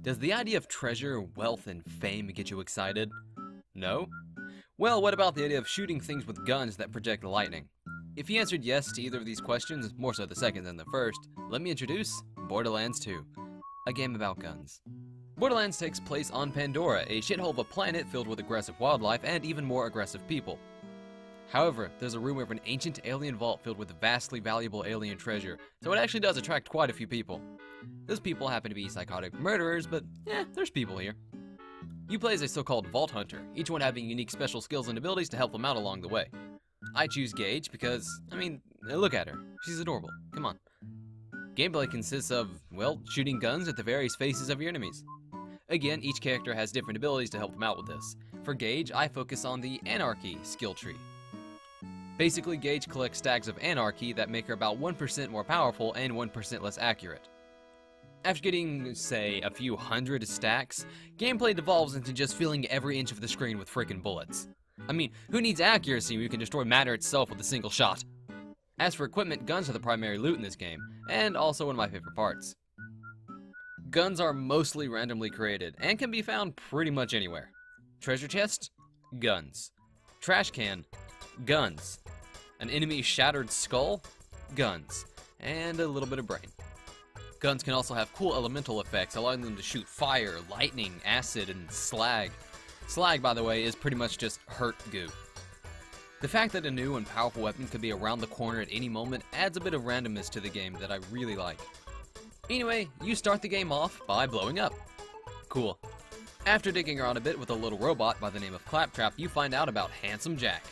Does the idea of treasure, wealth, and fame get you excited? No? Well, what about the idea of shooting things with guns that project lightning? If you answered yes to either of these questions, more so the second than the first, let me introduce Borderlands 2, a game about guns. Borderlands takes place on Pandora, a shithole of a planet filled with aggressive wildlife and even more aggressive people. However, there's a rumor of an ancient alien vault filled with vastly valuable alien treasure, so it actually does attract quite a few people. Those people happen to be psychotic murderers, but there's people here. You play as a so-called vault hunter, each one having unique special skills and abilities to help them out along the way. I choose Gaige because, look at her. She's adorable. Come on. Gameplay consists of, well, shooting guns at the various faces of your enemies. Again, each character has different abilities to help them out with this. For Gaige, I focus on the Anarchy skill tree. Basically, Gaige collects stacks of Anarchy that make her about 1% more powerful and 1% less accurate. After getting, say, a few hundred stacks, gameplay devolves into just filling every inch of the screen with frickin' bullets. Who needs accuracy when you can destroy matter itself with a single shot? As for equipment, guns are the primary loot in this game, and also one of my favorite parts. Guns are mostly randomly created, and can be found pretty much anywhere. Treasure chest? Guns. Trash can? Guns. An enemy's shattered skull? Guns. And a little bit of brain. Guns can also have cool elemental effects, allowing them to shoot fire, lightning, acid, and slag. Slag, by the way, is pretty much just hurt goo. The fact that a new and powerful weapon could be around the corner at any moment adds a bit of randomness to the game that I really like. Anyway, you start the game off by blowing up. Cool. After digging around a bit with a little robot by the name of Claptrap, you find out about Handsome Jack.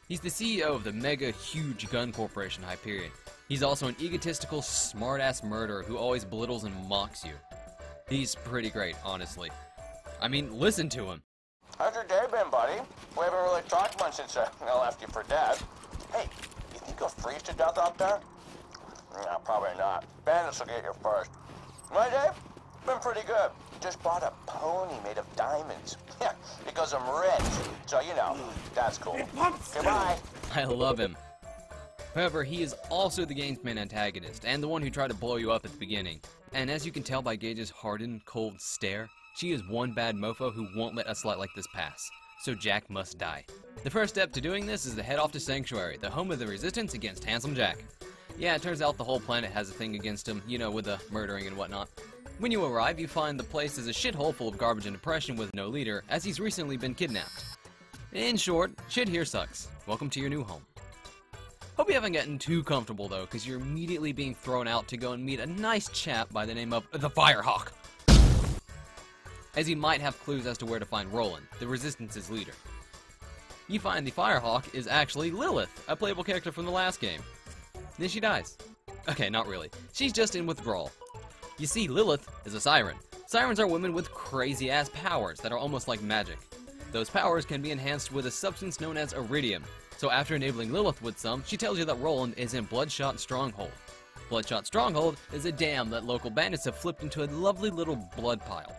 He's the CEO of the mega huge gun corporation Hyperion. He's also an egotistical, smart-ass murderer who always belittles and mocks you. He's pretty great, honestly. Listen to him. How's your day been, buddy? We haven't really talked much since I left you for dead. Hey, you think you'll freeze to death out there? No, probably not. Bandits will get you first. My day? Been pretty good. Just bought a pony made of diamonds. Yeah, because I'm rich. So, that's cool. Goodbye. I love him. However, he is also the game's main antagonist, and the one who tried to blow you up at the beginning. And as you can tell by Gaige's hardened, cold stare, she is one bad mofo who won't let a slight like this pass. So Jack must die. The first step to doing this is to head off to Sanctuary, the home of the resistance against Handsome Jack. Yeah, it turns out the whole planet has a thing against him, with the murdering and whatnot. When you arrive, you find the place is a shithole full of garbage and depression with no leader, as he's recently been kidnapped. In short, shit here sucks. Welcome to your new home. Hope you haven't gotten too comfortable though, because you're immediately being thrown out to go and meet a nice chap by the name of the Firehawk. As he might have clues as to where to find Roland, the Resistance's leader. You find the Firehawk is actually Lilith, a playable character from the last game. Then she dies. Okay, not really. She's just in withdrawal. You see, Lilith is a siren. Sirens are women with crazy-ass powers that are almost like magic. Those powers can be enhanced with a substance known as iridium. So after enabling Lilith with some, she tells you that Roland is in Bloodshot Stronghold. Bloodshot Stronghold is a dam that local bandits have flipped into a lovely little blood pile.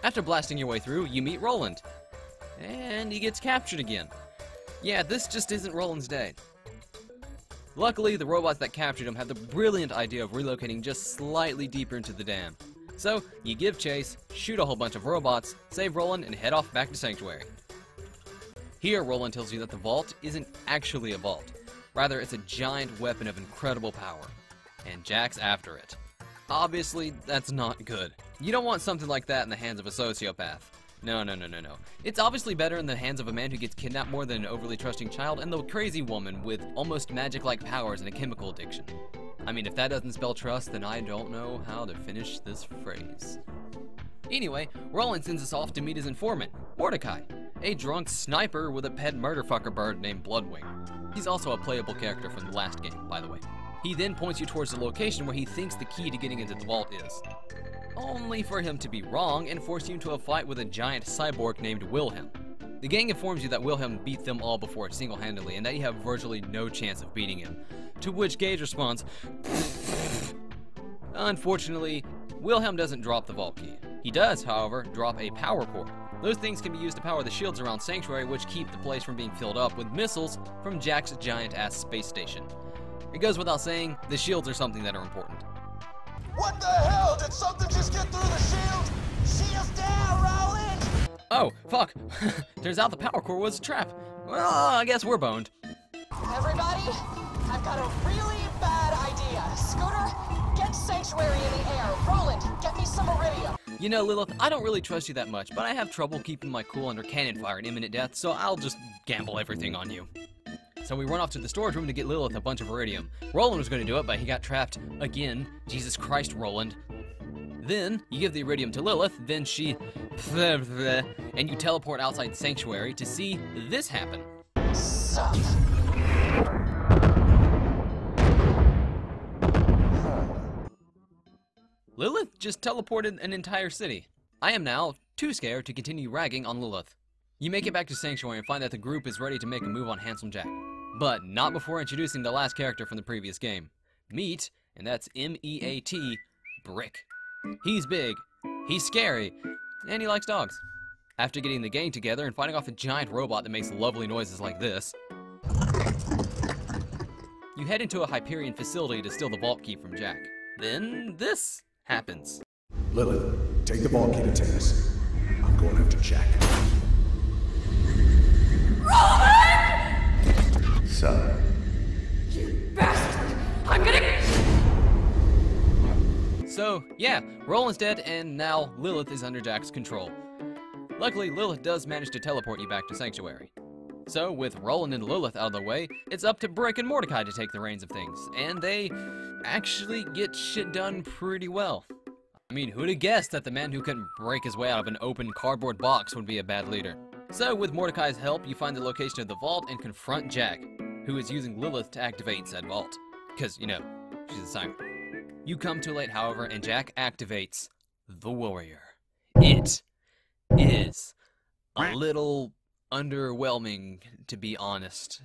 After blasting your way through, you meet Roland. And he gets captured again. Yeah, this just isn't Roland's day. Luckily, the robots that captured him had the brilliant idea of relocating just slightly deeper into the dam. So, you give chase, shoot a whole bunch of robots, save Roland, and head off back to Sanctuary. Here, Roland tells you that the vault isn't actually a vault. Rather, it's a giant weapon of incredible power. And Jack's after it. Obviously, that's not good. You don't want something like that in the hands of a sociopath. No. It's obviously better in the hands of a man who gets kidnapped more than an overly trusting child and the crazy woman with almost magic-like powers and a chemical addiction. If that doesn't spell trust, then I don't know how to finish this phrase. Anyway, Roland sends us off to meet his informant, Mordecai, a drunk sniper with a pet murderfucker bird named Bloodwing. He's also a playable character from the last game, by the way. He then points you towards the location where he thinks the key to getting into the vault is. Only for him to be wrong and force you into a fight with a giant cyborg named Wilhelm. The gang informs you that Wilhelm beat them all before single-handedly and that you have virtually no chance of beating him. To which Gaige responds, Unfortunately, Wilhelm doesn't drop the vault key. He does, however, drop a power core. Those things can be used to power the shields around Sanctuary, which keep the place from being filled up with missiles from Jack's giant-ass space station. It goes without saying, the shields are something that are important. What the hell? Did something just get through the shield? Oh, fuck. Turns out the power core was a trap. Well, I guess we're boned. Everybody, I've got a really bad idea. Scooter, get Sanctuary in the air. Roland, get me some iridium. You know, Lilith, I don't really trust you that much, but I have trouble keeping my cool under cannon fire and imminent death, so I'll just gamble everything on you. So we run off to the storage room to get Lilith a bunch of iridium. Roland was going to do it, but he got trapped again. Jesus Christ, Roland. Then, you give the iridium to Lilith, then she... and you teleport outside the sanctuary to see this happen. Sup? Lilith just teleported an entire city. I am now too scared to continue ragging on Lilith. You make it back to Sanctuary and find that the group is ready to make a move on Handsome Jack. But not before introducing the last character from the previous game. Meet, and that's M-E-A-T, Brick. He's big, he's scary, and he likes dogs. After getting the gang together and fighting off a giant robot that makes lovely noises like this, you head into a Hyperion facility to steal the vault key from Jack. Then this happens. Lilith, take the vault key to Tanis. I'm going after Jack. Roland! Son. You bastard! I'm gonna... So, yeah, Roland's dead, and now Lilith is under Jack's control. Luckily, Lilith does manage to teleport you back to Sanctuary. So, with Roland and Lilith out of the way, it's up to Brick and Mordecai to take the reins of things, and they actually get shit done pretty well. I mean, who'd have guessed that the man who couldn't break his way out of an open cardboard box would be a bad leader? So, with Mordecai's help, you find the location of the vault and confront Jack, who is using Lilith to activate said vault. Because, you know, she's a siren. You come too late, however, and Jack activates the warrior. It is a little underwhelming, to be honest.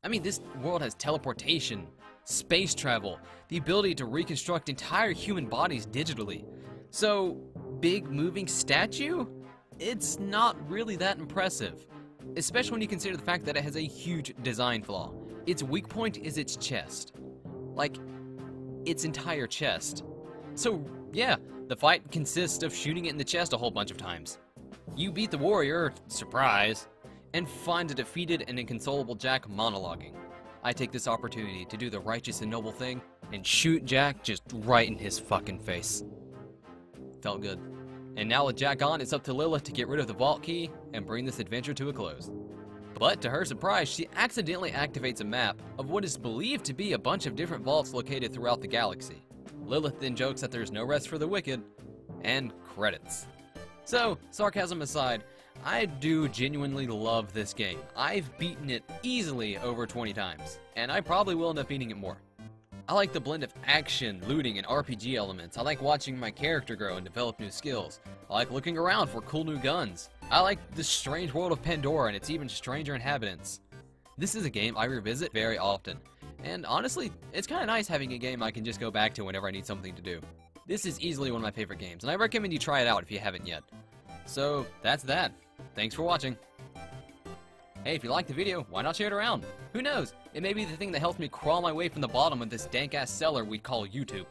I mean, this world has teleportation, space travel, the ability to reconstruct entire human bodies digitally. So, big moving statue? It's not really that impressive. Especially when you consider the fact that it has a huge design flaw. Its weak point is its chest. Like, its entire chest. So, yeah, the fight consists of shooting it in the chest a whole bunch of times. You beat the warrior, surprise, and find a defeated and inconsolable Jack monologuing. I take this opportunity to do the righteous and noble thing and shoot Jack just right in his fucking face. Felt good. And now with Jack on, it's up to Lilith to get rid of the vault key and bring this adventure to a close. But to her surprise, she accidentally activates a map of what is believed to be a bunch of different vaults located throughout the galaxy. Lilith then jokes that there's no rest for the wicked, and credits. So, sarcasm aside, I do genuinely love this game. I've beaten it easily over 20 times, and I probably will end up beating it more. I like the blend of action, looting, and RPG elements. I like watching my character grow and develop new skills. I like looking around for cool new guns. I like the strange world of Pandora and its even stranger inhabitants. This is a game I revisit very often, and honestly, it's kind of nice having a game I can just go back to whenever I need something to do. This is easily one of my favorite games, and I recommend you try it out if you haven't yet. So, that's that. Thanks for watching. Hey, if you liked the video, why not share it around? Who knows? It may be the thing that helps me crawl my way from the bottom of this dank-ass cellar we call YouTube.